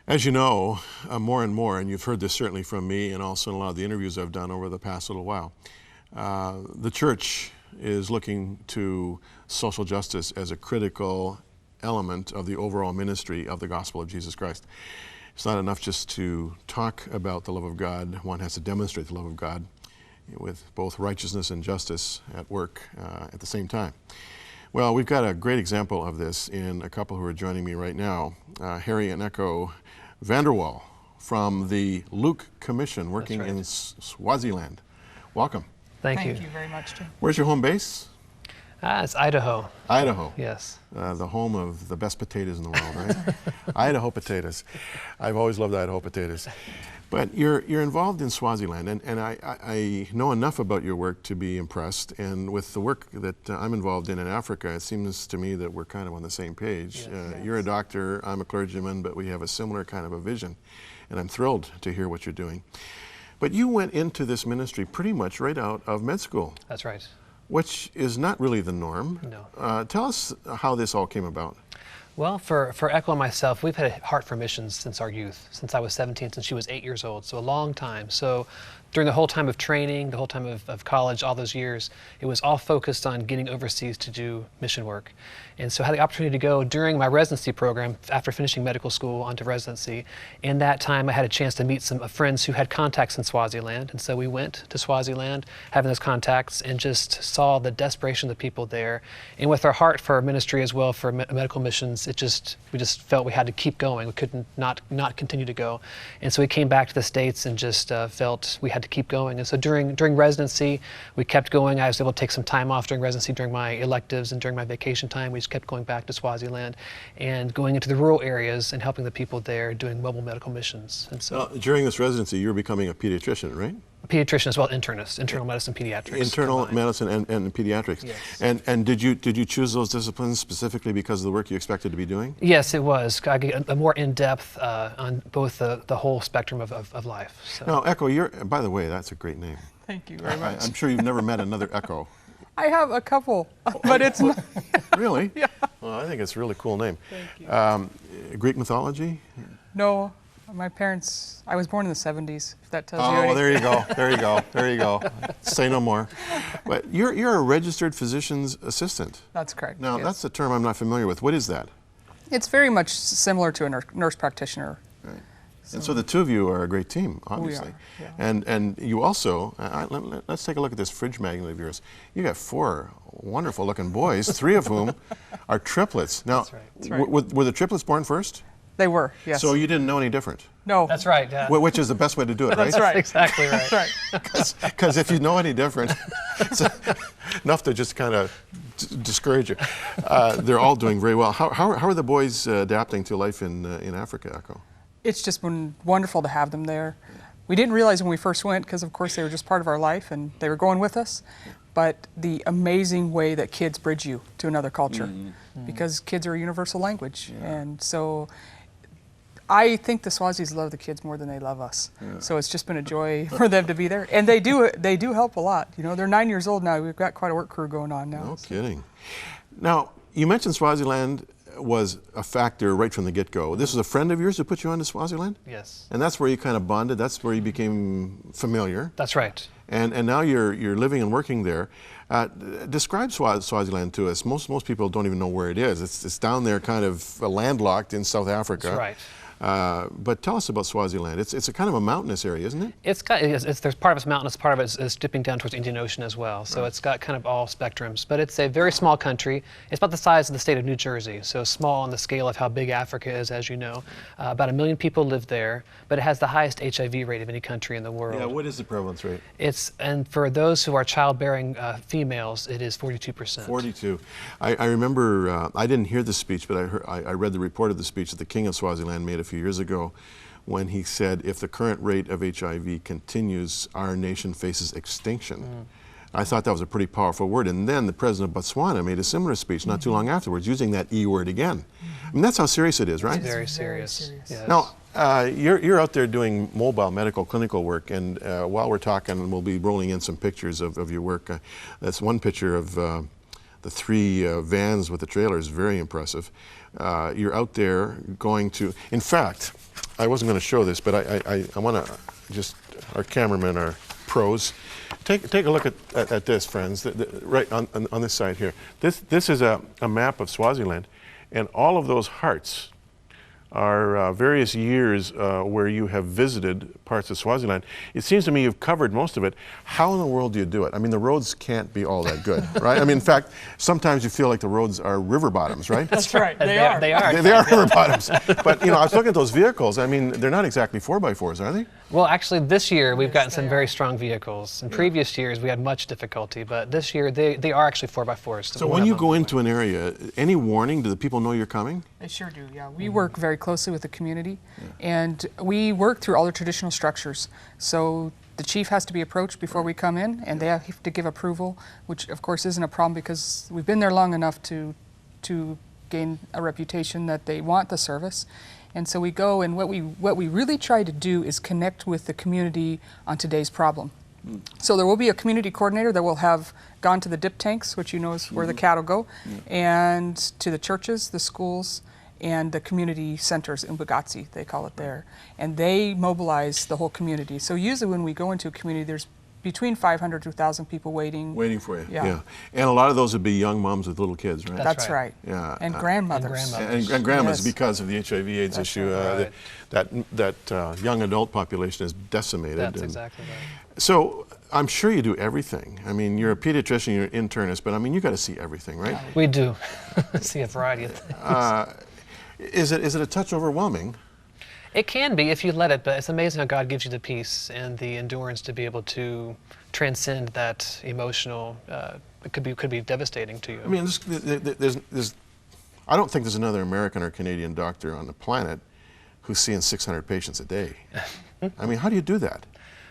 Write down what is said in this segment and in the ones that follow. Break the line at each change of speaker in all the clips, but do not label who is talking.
As you know, more and more, and you've heard this certainly from me and also in a lot of the interviews I've done over the past little while, the church is looking to social justice as a critical element of the overall ministry of the gospel of Jesus Christ. It's not enough just to talk about the love of God. One has to demonstrate the love of God with both righteousness and justice at work at the same time. Well, we've got a great example of this in a couple who are joining me right now, Harry and Echo VanderWal from the Luke Commission working in Swaziland. Welcome.
Thank you.
Thank you very much, Jim.
Where's your home base?
It's Idaho.
Idaho.
Yes.
The home of the best potatoes in the world, right? Idaho potatoes. I've always loved Idaho potatoes. But you're involved in Swaziland, and I know enough about your work to be impressed. And with the work that I'm involved in Africa, it seems to me that we're kind of on the same page.
Yes.
You're a doctor, I'm a clergyman, but we have a similar kind of a vision. And I'm thrilled to hear what you're doing. But you went into this ministry pretty much right out of med school.
That's right.
Which is not really the norm.
No.
Tell us how this all came about.
Well, for Echo and myself, we've had a heart for missions since our youth, since I was 17, since she was 8 years old, so a long time. So during the whole time of training, the whole time of college, all those years, it was all focused on getting overseas to do mission work. And so I had the opportunity to go during my residency program, after finishing medical school, onto residency. In that time, I had a chance to meet some friends who had contacts in Swaziland. And so we went to Swaziland, having those contacts, and just saw the desperation of the people there. And with our heart for ministry as well, for medical missions, we just felt we had to keep going. We couldn't not continue to go. And so we came back to the States and just felt we had to keep going. And so during residency, we kept going. I was able to take some time off during residency, during my electives and during my vacation time. We just kept going back to Swaziland and going into the rural areas and helping the people there doing mobile medical missions. And so
during this residency, you were becoming a pediatrician, right?
A pediatrician as well, internist, internal medicine, pediatrics.
Internal medicine and pediatrics.
Yes.
And did you choose those disciplines specifically because of the work you expected to be doing?
Yes, it was. I get a more in-depth on both the whole spectrum of life. So.
Now, Echo, by the way, that's a great name.
Thank you very much.
I'm sure you've never met another Echo.
I have a couple, but it's not.
Really?
Yeah.
Well, I think it's a really cool name.
Thank you.
Greek mythology?
No, my parents, I was born in the 70s, if that tells you anything.
Oh, there you go, there you go, there you go. Say no more. But you're a registered physician's assistant.
That's correct.
Now,
yes.
that's a term I'm not familiar with. What is that?
It's very much similar to a nurse practitioner.
Right. And so the two of you are a great team, obviously.
We are, yeah.
And you also, let's take a look at this fridge magnet of yours. You got 4 wonderful looking boys, 3 of whom are triplets. Now,
That's right. That's right.
Were the triplets born first?
They were, yes.
So you didn't know any different?
No.
That's right. Yeah.
Which is the best way to do it, right?
That's right.
Exactly right.
That's right.
Because if you know any different, it's enough to just kind of discourage you. They're all doing very well. How are the boys adapting to life in Africa, Echo?
It's just been wonderful to have them there. We didn't realize when we first went, because of course they were just part of our life and they were going with us, but the amazing way that kids bridge you to another culture, because kids are a universal language. Yeah. And so I think the Swazis love the kids more than they love us. Yeah. So it's just been a joy for them to be there. And they do help a lot. You know, they're 9 years old now. We've got quite a work crew going on now.
No kidding. Now, you mentioned Swaziland was a factor right from the get-go. This was a friend of yours who put you on to Swaziland?
Yes.
And that's where you kind of bonded, that's where you became familiar.
That's right.
And now you're living and working there. Describe Swaziland to us. Most people don't even know where it is. It's down there kind of landlocked in South Africa.
That's right.
But tell us about Swaziland. It's a kind of a mountainous area, isn't it?
There's part of it's mountainous, part of it is dipping down towards the Indian Ocean as well. So it's got kind of all spectrums. But it's a very small country. It's about the size of the state of New Jersey. So small on the scale of how big Africa is, as you know. About 1 million people live there, but it has the highest HIV rate of any country in the world.
Yeah, what is the prevalence rate?
And for those who are childbearing females, it is 42%.
42. I remember, I didn't hear the speech, but I read the report of the speech that the King of Swaziland made a few years ago when he said, if the current rate of HIV continues, our nation faces extinction. I thought that was a pretty powerful word. And then the president of Botswana made a similar speech not too long afterwards, using that E word again. I mean, that's how serious it is, right?
It's very serious. Yes.
Now, you're out there doing mobile medical clinical work, and while we're talking, we'll be rolling in some pictures of your work. That's one picture of the 3 vans with the trailers, very impressive. You're out there going to, in fact, I wasn't going to show this, but I want to just, our cameramen are pros. Take a look at this, friends, right on this side here. This is a map of Swaziland, and all of those hearts are various years where you have visited parts of Swaziland. It seems to me you've covered most of it. How in the world do you do it? I mean, the roads can't be all that good, right? I mean, in fact, sometimes you feel like the roads are river bottoms, right?
That's right. They are.
They are.
They are river bottoms. But, you know, I was looking at those vehicles. I mean, they're not exactly 4x4s, are they?
Well, actually, this year we've gotten some very strong vehicles. In previous years, we had much difficulty, but this year they are actually 4x4s.
So when you go into an area, any warning? Do the people know you're coming?
They sure do, yeah. We work very closely with the community, and we work through all the traditional structures. So the chief has to be approached before we come in, and they have to give approval, which of course isn't a problem because we've been there long enough to gain a reputation that they want the service. And so we go, and what we really try to do is connect with the community on today's problem. So there will be a community coordinator that will have gone to the dip tanks, which you know is where the cattle go, and to the churches, the schools, and the community centers in Bugatti, they call it there. And they mobilize the whole community. So usually when we go into a community, there's between 500 to 1,000 people waiting.
Waiting for you.
Yeah.
And a lot of those would be young moms with little kids, right?
That's right.
Yeah.
And grandmothers.
And grandmas,
Yes.
because of the HIV/AIDS issue,
right.
that young adult population is decimated.
That's exactly right.
So I'm sure you do everything. I mean, you're a pediatrician, you're an internist, but I mean, you got to see everything, right?
We do see a variety of things.
Is it a touch overwhelming?
It can be if you let it, but it's amazing how God gives you the peace and the endurance to be able to transcend that emotional. It could be devastating to you.
I mean, I don't think there's another American or Canadian doctor on the planet who's seeing 600 patients a day. I mean, how do you do that?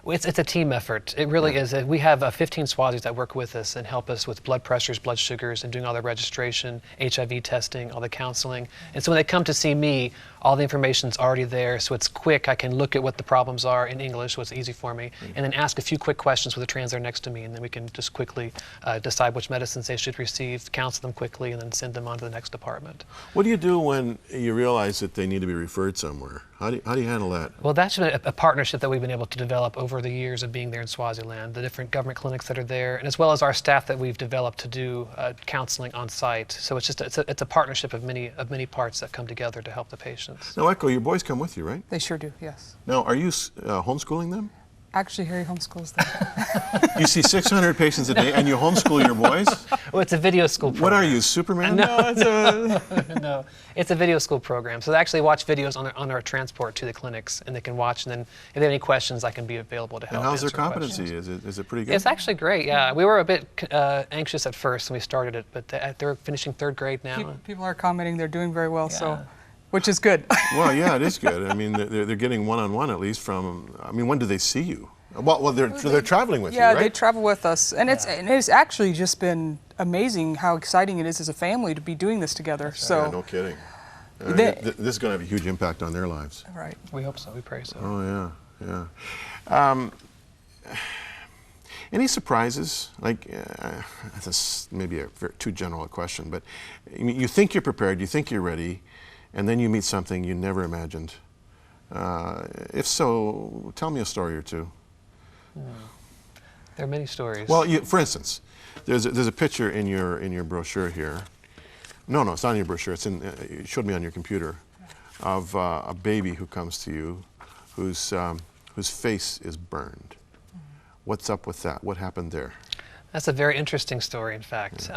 It's a team effort. It really is. We have 15 Swazis that work with us and help us with blood pressures, blood sugars, and doing all the registration, HIV testing, all the counseling. And so when they come to see me, all the information's already there, so it's quick. I can look at what the problems are in English, so it's easy for me, and then ask a few quick questions with a translator next to me, and then we can just quickly decide which medicines they should receive, counsel them quickly, and then send them on to the next department.
What do you do when you realize that they need to be referred somewhere? How do you handle that?
Well, that's been a partnership that we've been able to develop over the years of being there in Swaziland, the different government clinics that are there, and as well as our staff that we've developed to do counseling on site. So it's a partnership of many parts that come together to help the patients.
Now, Echo, your boys come with you, right?
They sure do, yes.
Now, are you homeschooling them?
Actually, Harry homeschools them.
You see 600 patients a day and you homeschool your boys?
Well, it's a video school program.
What are you, Superman?
No, no, it's a video school program. So they actually watch videos on our transport to the clinics, and they can watch, and then if they have any questions, I can be available to help.
And how's their
answer
competency?
questions.
Is it pretty good?
It's actually great, yeah. We were a bit anxious at first when we started it, but they're finishing 3rd grade now.
People are commenting they're doing very well, so,
Yeah.
which is good.
Well, yeah, it is good. I mean, they're getting one-on-one at least from, I mean, when do they see you? Well, they're traveling with you, right?
Yeah, they travel with us, and it's actually just been amazing how exciting it is as a family to be doing this together. So,
Yeah, no kidding. This is going to have a huge impact on their lives.
right.
We hope so, we pray so.
Oh, yeah. Any surprises? Like, this may be too general a question, but you think you're prepared, you think you're ready, and then you meet something you never imagined. If so, tell me a story or two.
There are many stories.
Well, for instance, there's a picture in your brochure here. No, it's not in your brochure. It's you showed me on your computer, of a baby who comes to you, whose face is burned. What's up with that? What happened there?
That's a very interesting story, in fact.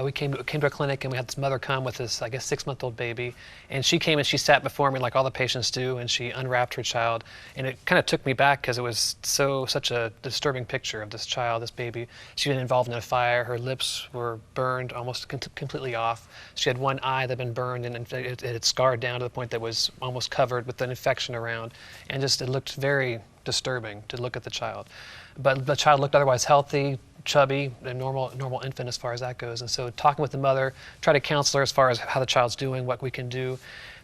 We came to a clinic, and we had this mother come with this, I guess, 6-month-old baby. And she came and she sat before me like all the patients do, and she unwrapped her child. And it kind of took me back because it was such a disturbing picture of this child, this baby. She'd been involved in a fire. Her lips were burned almost completely off. She had one eye that had been burned, and it had scarred down to the point that was almost covered with an infection around. And just it looked very disturbing to look at the child. But the child looked otherwise healthy, chubby, a normal infant as far as that goes. And so talking with the mother, try to counsel her as far as how the child's doing, what we can do.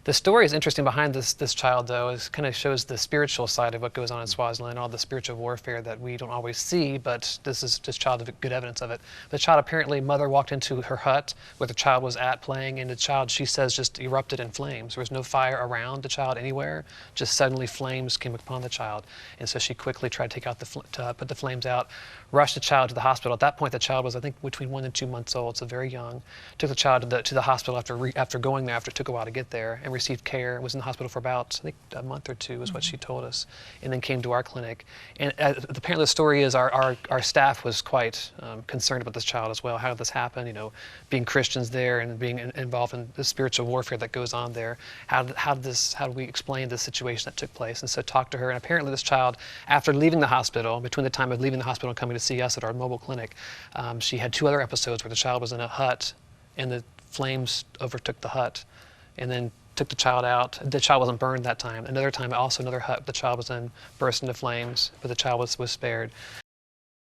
The story is interesting behind this child, though. It kind of shows the spiritual side of what goes on in Swaziland, all the spiritual warfare that we don't always see, but this child is good evidence of it. The child, apparently, mother walked into her hut where the child was at playing, and the child, she says, just erupted in flames. There was no fire around the child anywhere, just suddenly flames came upon the child. And so she quickly tried to take out put the flames out, rushed the child to the hospital. At that point, the child was, I think, between 1 and 2 months old, so very young. Took the child to the hospital after going there, after it took a while to get there, and received care. Was in the hospital for about, I think, a month or two is what she told us, and then came to our clinic. And apparently the story is our staff was quite concerned about this child as well. How did this happen? You know, being Christians there and being involved in the spiritual warfare that goes on there. How do we explain the situation that took place? And so talked to her, and apparently this child, after leaving the hospital, between the time of leaving the hospital and coming to see us at our mobile clinic, she had 2 other episodes where the child was in a hut and the flames overtook the hut, and then took the child out. The child wasn't burned that time. Another time, also another hut the child was in burst into flames, but the child was spared.